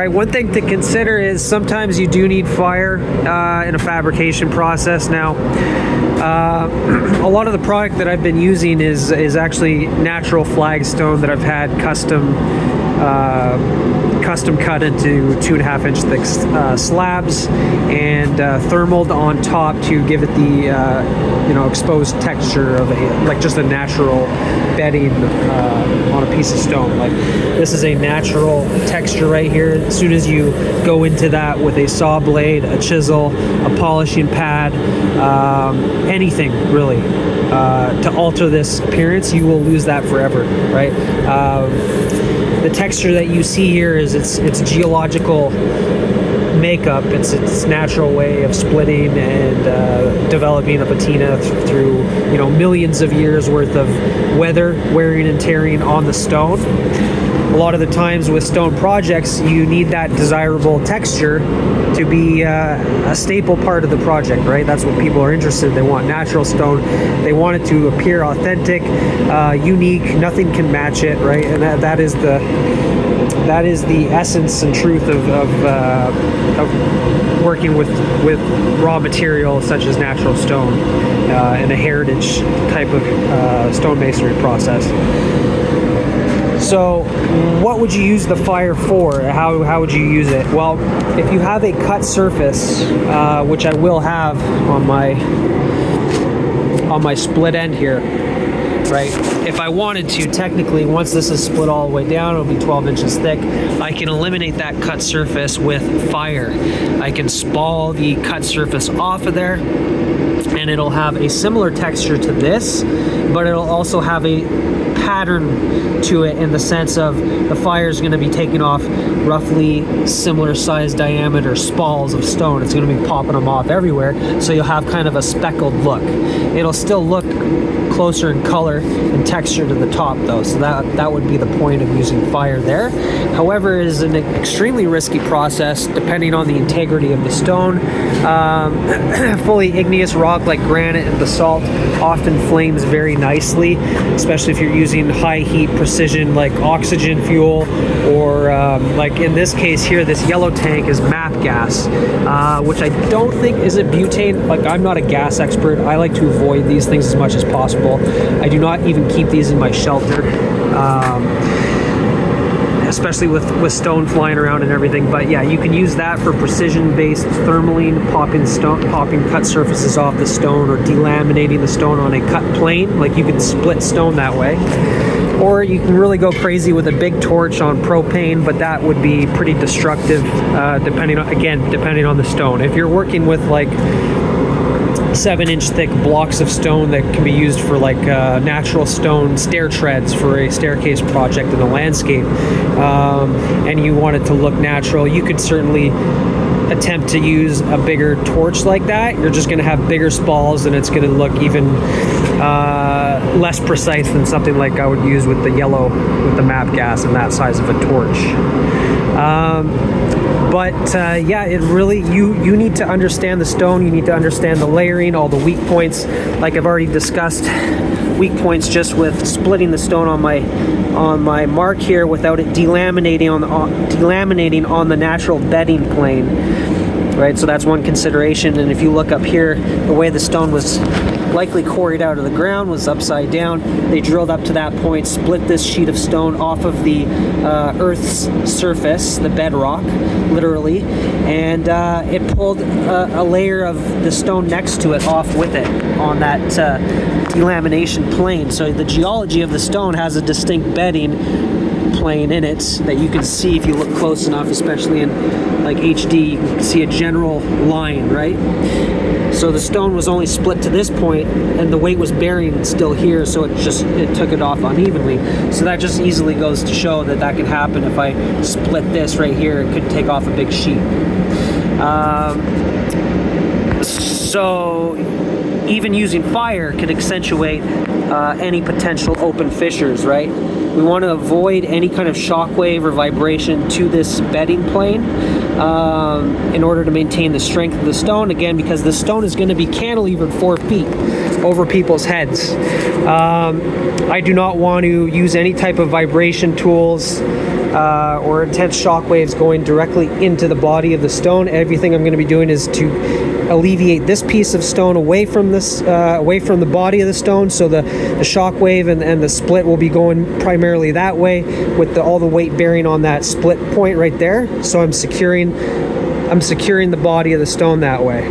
right, one thing to consider is sometimes you do need fire in a fabrication process. Now, a lot of the product that I've been using is actually natural flagstone that I've had custom cut into 2.5 inch thick slabs and thermaled on top to give it the exposed texture of just a natural bedding on a piece of stone. Like, this is a natural texture right here. As soon as you go into that with a saw blade, a chisel, a polishing pad, anything really to alter this appearance, you will lose that forever, right? The texture that you see here is it's geological makeup. It's natural way of splitting and developing a patina through millions of years worth of weather, wearing and tearing on the stone. A lot of the times with stone projects, you need that desirable texture to be a staple part of the project, right? That's what people are interested in. They want natural stone. They want it to appear authentic, unique. Nothing can match it, right? And that is the essence and truth of working with raw material such as natural stone in a heritage type of stonemasonry process. So what would you use the fire for? How would you use it? Well, if you have a cut surface, which I will have on my split end here, right? If I wanted to, technically, once this is split all the way down, it'll be 12 inches thick. I can eliminate that cut surface with fire. I can spall the cut surface off of there, and it'll have a similar texture to this, but it'll also have a pattern to it in the sense of the fire is going to be taking off roughly similar size diameter spalls of stone. It's going to be popping them off everywhere, so you'll have kind of a speckled look. It'll still look closer in color and texture to the top though, so that would be the point of using fire there. However, it is an extremely risky process depending on the integrity of the stone. Fully igneous rock like granite and basalt often flames very nicely, especially if you're using high heat precision like oxygen fuel, or like in this case here, this yellow tank is MAP gas, which I don't think is a butane. Like, I'm not a gas expert. I like to avoid these things as much as possible. I do not even keep these in my shelter, especially with stone flying around and everything. But yeah, you can use that for precision-based thermaling, popping cut surfaces off the stone, or delaminating the stone on a cut plane. Like, you can split stone that way. Or you can really go crazy with a big torch on propane, but that would be pretty destructive, depending on the stone. If you're working with like 7-inch thick blocks of stone that can be used for like natural stone stair treads for a staircase project in the landscape, and you want it to look natural, you could certainly attempt to use a bigger torch like that. You're just going to have bigger spalls, and it's going to look even less precise than something like I would use with the MAP gas and that size of a torch. Yeah, it really, you need to understand the stone. You need to understand the layering, all the weak points. Like I've already discussed, weak points just with splitting the stone on my mark here without it delaminating on the natural bedding plane, right? So that's one consideration. And if you look up here, the way the stone was likely quarried out of the ground was upside down. They drilled up to that point, split this sheet of stone off of the Earth's surface, the bedrock, literally, and it pulled a layer of the stone next to it off with it on that delamination plane. So the geology of the stone has a distinct bedding plane in it that you can see if you look close enough, especially in like HD, you can see a general line, right? So the stone was only split to this point, and the weight was bearing still here, so it took it off unevenly. So that just easily goes to show that can happen. If I split this right here, it could take off a big sheet. So even using fire can accentuate any potential open fissures, right? We want to avoid any kind of shock wave or vibration to this bedding plane in order to maintain the strength of the stone, again, because the stone is going to be cantilevered 4 feet over people's heads. I do not want to use any type of vibration tools or intense shock waves going directly into the body of the stone. Everything I'm going to be doing is to alleviate this piece of stone away from the body of the stone, so the shock wave and the split will be going primarily that way, with all the weight bearing on that split point right there. So I'm securing the body of the stone that way.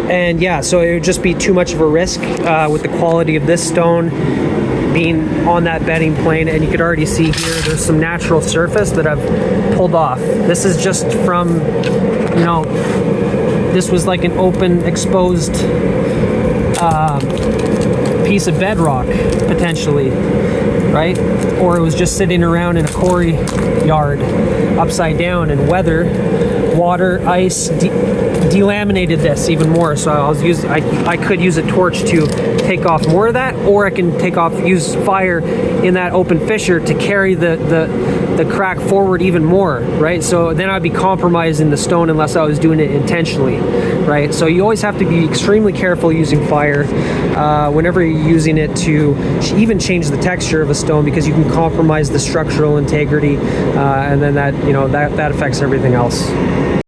And yeah, so it would just be too much of a risk with the quality of this stone being on that bedding plane. And you could already see here there's some natural surface that I've pulled off. This is just from, this was like an open, exposed piece of bedrock, potentially, right? Or it was just sitting around in a quarry yard upside down, and weather, water, ice delaminated this even more. So I could use a torch to take off more of that, or I can use fire in that open fissure to carry the crack forward even more, right? So then I'd be compromising the stone unless I was doing it intentionally, right? So you always have to be extremely careful using fire whenever you're using it to even change the texture of a stone, because you can compromise the structural integrity, and then that affects everything else.